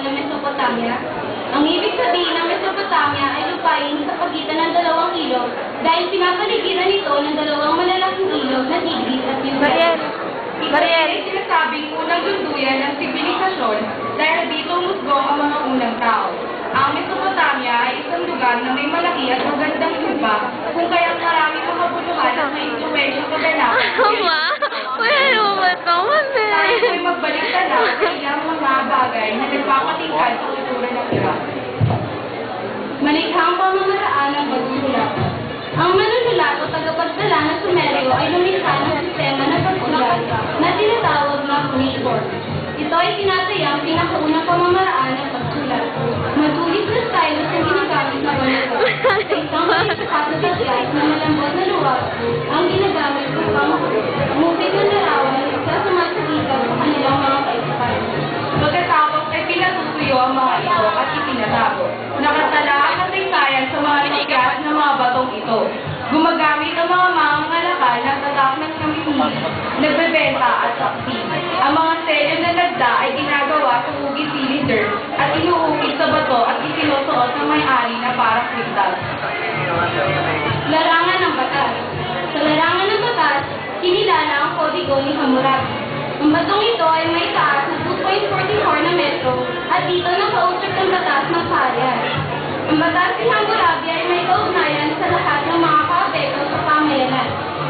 ng Mesopotamia. Ang ibig sabihin ng Mesopotamia ay lupain sa pagitan ng dalawang ilog dahil pinapaligiran ito ng dalawang malalaking ilog na Tigris at Euphrates. Ito ay sinasabing unang dunduyan ng sibilisasyon dahil dito umusbong ang mga unang tao. Ang Mesopotamia ay isang lugar na may malaki at magandang lupa kung kaya't maraming makabuluhan at may influensyong kaganapan. Well, Tayo ay magbalik tanaw sa ilang mga bagay na nagpapatingkad sa kultura ng iba. Malikhang pamamaraan ng pagsulat. Ang manunulat o tagapagdala ng Sumeryo ay lumikha ng sistema ng pagsulat na tinatawag na cuneiform. Ito ay tinatayang pinakaunang pamamaraan ng pagsulat. Matulis na stylus ang ginagamit na balita. Sa isang malisakat na tagyas na malambot na luwag ang ginagamit upang mupit na larawan sa sumasagitan sa kanilang mga kaisipan. Pagkatapos ay pinatutuyo ang mga ito at itinatago. Nakatala ang kasaysayan sa mga tigas na mga batong ito. Gumagamit ang mga mangangalakal ng tatak ng kamihis, nagbebenta at saksi. Ang mga selyo na nagda ay ginagawa sa ugi cylinder at inuukit sa bato at isinusuot ng may-ari na parang kristal. Larangan ng batas. Sa larangan ng batas, kinilala ang kodigo ni Hammurabi. Ang batong ito ay may taas na 2.44 na metro at dito nakausyok ang batas ng Parian. Ang batas ni Hammurabi ay may kaugnayan sa lahat ng mga kaapeto sa pamayanan,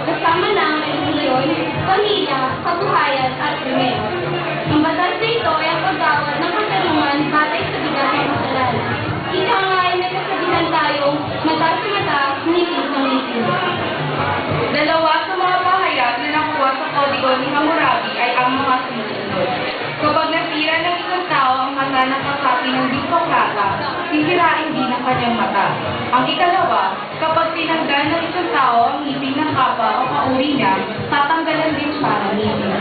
kasama na ang relihiyon, pamilya, kabuhayan at krimen. Ang batas na ito ay ang paggawad ng katarungan batay sa bigat ng kasalanan. Ika nga ay may kasabihan tayong mata sa mata, ngipin sa ngipin. Dalawa sa mga pahayag na nakuha sa kodigo ni Hammurabi ay ang mga sumusunod. Kapag nasira ng isang tao ang mata ng kasapi ng Dipsokrata, sisirain din ang kanyang mata. Ang ikalawa, kapag tinanggal ng isang tao ang ngipin ng kapa o kauri niya, tatanggalan din siya ng ngipin.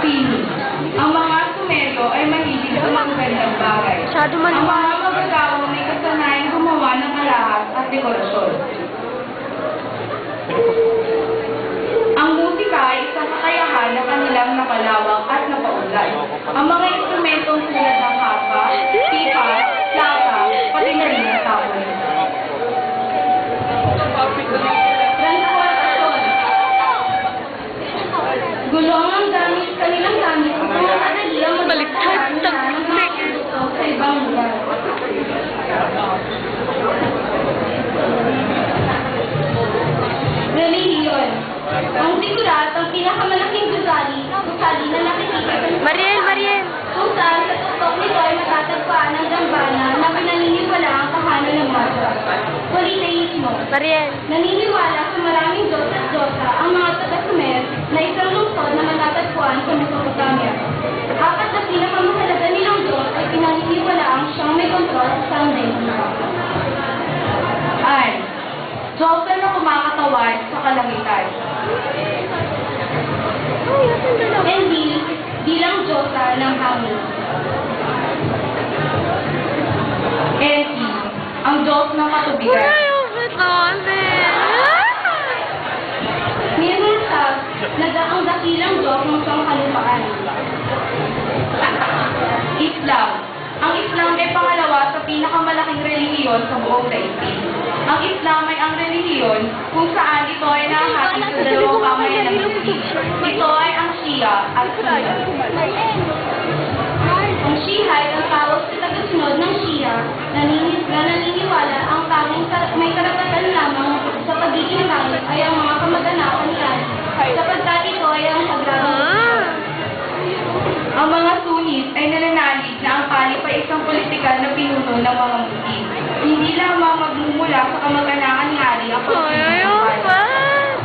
Pili. Ang mga Sumeryo ay mahilig sa mga gandang bagay. Ang mga magagawa may kasanayang gumawa ng alahas at dekorasyon. Ang musika ay isang kakayahan na kanilang napalawak at napaunlad. Ang mga instrumentong tulad ng harpa, pipa, flauta, pati na rin ang tabon. Transportasyon. Gulong ang kanilang gamit upang makadali ang magkakaroon ng mga produkto sa ibang lugar. Relihiyon. Ang sigurat ang pinakamalaking gusali na nakikita sa Mariel! kung saan sa tuktok nito ay matatagpuan ang dambana na pinaniniwala ang kahanan ng masa. Polytheismo. Naniniwala sa maraming Diyos at Diyosa ang mga taga-Sumer na isang lungsod na matatagpuan sa Mesopotamia. Apat na pinakamahalaga nilang Diyos ay pinaniniwala ang siyang may kontrol sa mundo. Ay, Diyosa na kumakatawad sa kalangitan. Hindi bilang Diyosa ng hangin. Enki, ang Diyos ng katubigan. Mirunsa, ang dakilang Diyos ng sangkalupaan. Islam. Ang Islam ay pangalawa sa pinakamalaking relihiyon sa buong daigdig. Ang Islam ay ang relihiyon kung saan ito ay nahahati sa dalawang pamayanan ng Muslim. Ito ay ang Shia at Sunni. Ang Shia ay ang tawag sa tagasunod ng Shia na naniniwala ang tanging may karapatan lamang sa pagiging langit ay ang mga kamag-anakan ni Ali, sapagkat ito ay ang sagrado. Ang mga Sunnis ay nananalig na ang kalip ay isang politikal na pinuno ng mga Muslim. Hindi lamang magmumula sa kamag-anakan ni Ali ang pagiging ng kalip.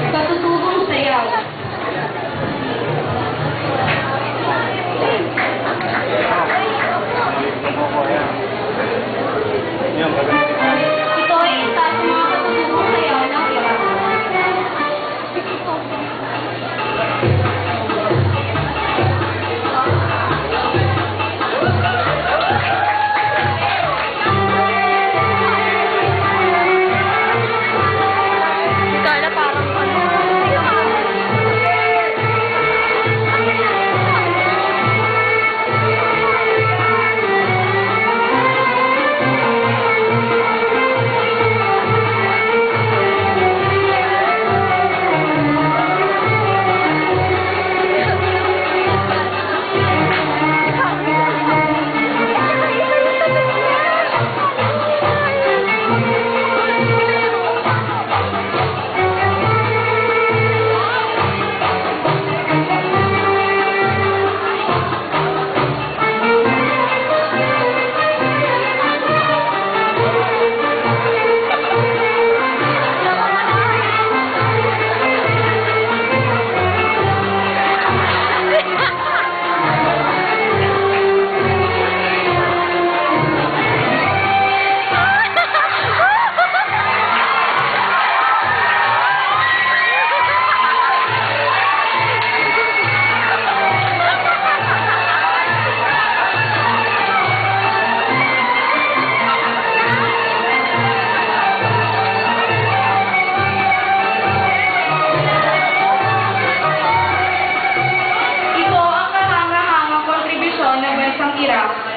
Katutubong sayaw. Ito ay isa sa mga katutubong sayaw ng Iraq.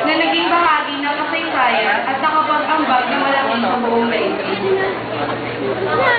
na naging bahagi ng kasaysayan at nakapag-ambag ng malaki sa buong daigdig.